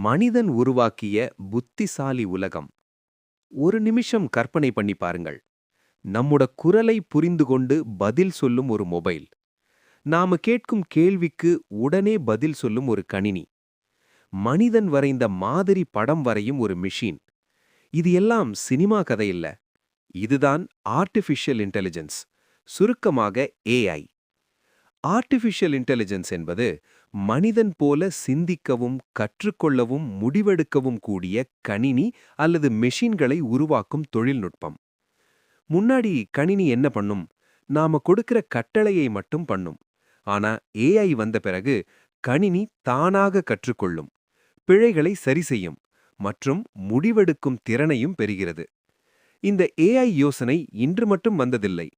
மனிதன் உருவாக்கிய புத்திசாலி உலகம். ஒரு நிமிஷம் கற்பனை பண்ணி பாருங்கள். நம்முட குரலை புரிந்து கொண்டு பதில் சொல்லும் ஒரு மொபைல். நாம கேட்கும் கேள்விக்கு உடனே பதில் சொல்லும் ஒரு கணினி. மனிதன் வரைந்த மாதிரி படம் வரையும் ஒரு மிஷின். இது எல்லாம் சினிமா கதை இல்ல. இதுதான் ஆர்டிஃபிஷியல் இன்டெலிஜென்ஸ், சுருக்கமாக ஏஐ. ஆர்டிஃபிஷியல் இன்டெலிஜென்ஸ் என்பது மனிதன் போல சிந்திக்கவும் கற்றுக்கொள்ளவும் முடிவெடுக்கவும் கூடிய கணினி அல்லது மெஷின்களை உருவாக்கும் தொழில்நுட்பம். முன்னாடி கணினி என்ன பண்ணும்? நாம கொடுக்கிற கட்டளையை மட்டும் பண்ணும். ஆனா ஏஐ வந்த பிறகு கணினி தானாக கற்றுக்கொள்ளும், பிழைகளை சரி செய்யும் மற்றும் முடிவெடுக்கும் திறனையும் பெறுகிறது. இந்த ஏஐ யோசனை இன்று மட்டும் வந்ததில்லை.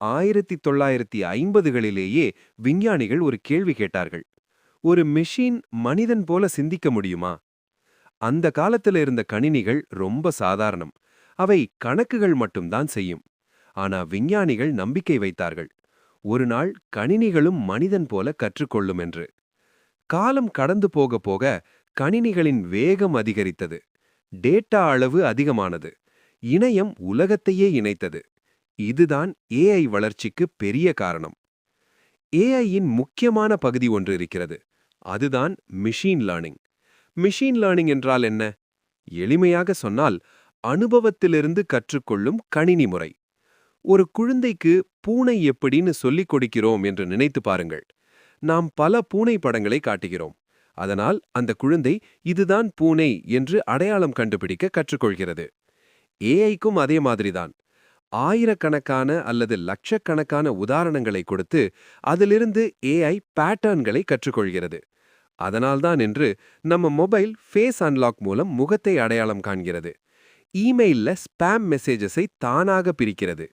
1950களிலேயே விஞ்ஞானிகள் ஒரு கேள்வி கேட்டார்கள். ஒரு மெஷின் மனிதன் போல சிந்திக்க முடியுமா? அந்த காலத்துல இருந்த கணினிகள் ரொம்ப சாதாரணம். அவை கணக்குகள் மட்டும்தான் செய்யும். ஆனா விஞ்ஞானிகள் நம்பிக்கை வைத்தார்கள். ஒரு நாள் கணினிகளும் மனிதன் போல கற்றுக்கொள்ளும் என்று. காலம் கடந்து போக போக கணினிகளின் வேகம் அதிகரித்தது. டேட்டா அளவு அதிகமானது. இணையம் உலகத்தையே இணைத்தது. இதுதான் ஏஐ வளர்ச்சிக்கு பெரிய காரணம். ஏஐயின் முக்கியமான பகுதி ஒன்று இருக்கிறது. அதுதான் மிஷின் லேர்னிங். மிஷின் லேர்னிங் என்றால் என்ன? எளிமையாக சொன்னால், அனுபவத்திலிருந்து கற்றுக்கொள்ளும் கணினி முறை. ஒரு குழந்தைக்கு பூனை எப்படின்னு சொல்லிக் கொடுக்கிறோம் என்று நினைத்து பாருங்கள். நாம் பல பூனை படங்களை காட்டுகிறோம். அதனால் அந்த குழந்தை இதுதான் பூனை என்று அடையாளம் கண்டுபிடிக்க கற்றுக்கொள்கிறது. ஏஐக்கும் அதே மாதிரிதான். ஆயிரக்கணக்கான அல்லது லட்சக்கணக்கான உதாரணங்களை கொடுத்து அதிலிருந்து ஏஐ பேட்டர்ன்களை கற்றுக்கொள்கிறது. அதனால்தான் இன்று நம்ம மொபைல் ஃபேஸ் அன்லாக் மூலம் முகத்தை அடையாளம் காண்கிறது. இமெயில்ல ஸ்பாம் மெசேஜஸை தானாக பிரிக்கிறது.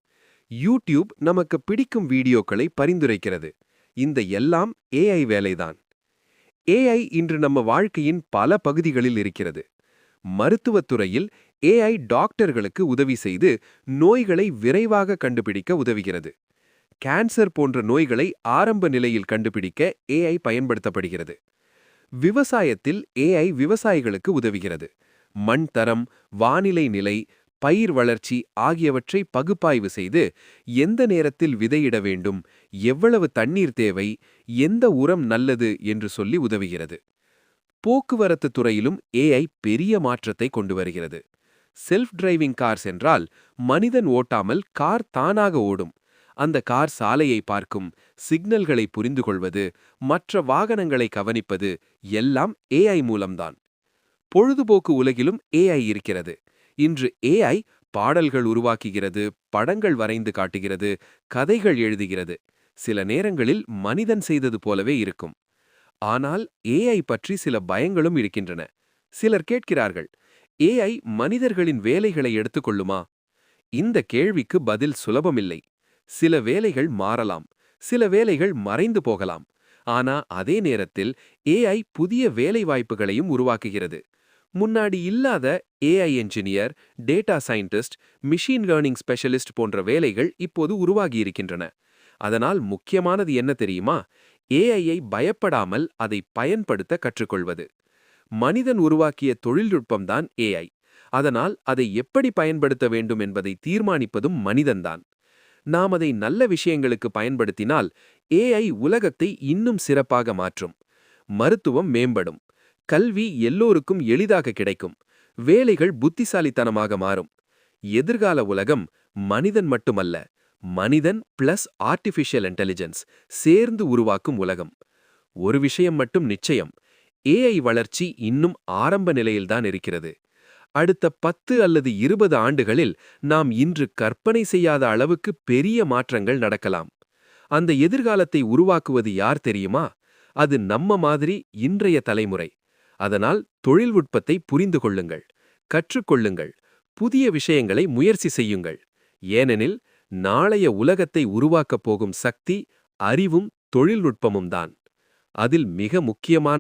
யூடியூப் நமக்கு பிடிக்கும் வீடியோக்களை பரிந்துரைக்கிறது. இந்த எல்லாம் ஏஐ வேலைதான். ஏஐ இன்று நம்ம வாழ்க்கையின் பல பகுதிகளில் இருக்கிறது. மருத்துவத்துறையில் ஏஐ டாக்டர்களுக்கு உதவி செய்து நோய்களை விரைவாக கண்டுபிடிக்க உதவுகிறது. கேன்சர் போன்ற நோய்களை ஆரம்ப நிலையில் கண்டுபிடிக்க ஏஐ பயன்படுத்தப்படுகிறது. விவசாயத்தில் ஏஐ விவசாயிகளுக்கு உதவுகிறது. மண் தரம், வானிலை நிலை, பயிர் வளர்ச்சி ஆகியவற்றை பகுப்பாய்வு செய்து எந்த நேரத்தில் விதையிட வேண்டும், எவ்வளவு தண்ணீர் தேவை, எந்த உரம் நல்லது என்று சொல்லி உதவுகிறது. போக்குவரத்து துறையிலும் ஏஐ பெரிய மாற்றத்தை கொண்டு வருகிறது. செல்ஃப் டிரைவிங் கார்ஸ் என்றால் மனிதன் ஓட்டாமல் கார் தானாக ஓடும். அந்த கார் சாலையை பார்க்கும், சிக்னல்களை புரிந்து கொள்வது, மற்ற வாகனங்களை கவனிப்பது எல்லாம் ஏஐ மூலம்தான். பொழுதுபோக்கு உலகிலும் ஏஐ இருக்கிறது. இன்று ஏஐ பாடல்கள் உருவாக்குகிறது, படங்கள் வரைந்து காட்டுகிறது, கதைகள் எழுதுகிறது. சில நேரங்களில் மனிதன் செய்தது போலவே இருக்கும். ஆனால் ஏஐ பற்றி சில பயங்களும் இருக்கின்றன. சிலர் கேட்கிறார்கள், ஏஐ மனிதர்களின் வேலைகளை எடுத்துக்கொள்ளுமா? இந்த கேள்விக்கு பதில் சுலபமில்லை. சில வேலைகள் மாறலாம், சில வேலைகள் மறைந்து போகலாம். ஆனா அதே நேரத்தில் ஏஐ புதிய வேலைவாய்ப்புகளையும் உருவாக்குகிறது. முன்னாடி இல்லாத AI engineer, data scientist, machine learning specialist போன்ற வேலைகள் இப்போது உருவாகியிருக்கின்றன. அதனால் முக்கியமானது என்ன தெரியுமா? ஏஐயை பயப்படாமல் அதை பயன்படுத்த கற்றுக்கொள்வது. மனிதன் உருவாக்கிய தொழில்நுட்பம்தான் ஏஐ. அதனால் அதை எப்படி பயன்படுத்த வேண்டும் என்பதை தீர்மானிப்பதும் மனிதன்தான். நாம் அதை நல்ல விஷயங்களுக்கு பயன்படுத்தினால் ஏஐ உலகத்தை இன்னும் சிறப்பாக மாற்றும். மருத்துவம் மேம்படும், கல்வி எல்லோருக்கும் எளிதாக கிடைக்கும், வேலைகள் புத்திசாலித்தனமாக மாறும். எதிர்கால உலகம் மனிதன் மட்டுமல்ல, மனிதன் பிளஸ் ஆர்டிஃபிஷியல் இன்டெலிஜென்ஸ் சேர்ந்து உருவாக்கும் உலகம். ஒரு விஷயம் மட்டும் நிச்சயம், ஏஐ வளர்ச்சி இன்னும் ஆரம்ப நிலையில்தான் இருக்கிறது. அடுத்த 10 அல்லது 20 ஆண்டுகளில் நாம் இன்று கற்பனை செய்யாத அளவுக்கு பெரிய மாற்றங்கள் நடக்கலாம். அந்த எதிர்காலத்தை உருவாக்குவது யார் தெரியுமா? அது நம்ம மாதிரி இன்றைய தலைமுறை. அதனால் தொழில்நுட்பத்தை புரிந்து கொள்ளுங்கள், கற்றுக்கொள்ளுங்கள், புதிய விஷயங்களை முயற்சி செய்யுங்கள். ஏனெனில் நாளைய உலகத்தை உருவாக்கப் போகும் சக்தி அறிவும் தொழில்நுட்பமும் தான். அதில் மிக முக்கியமான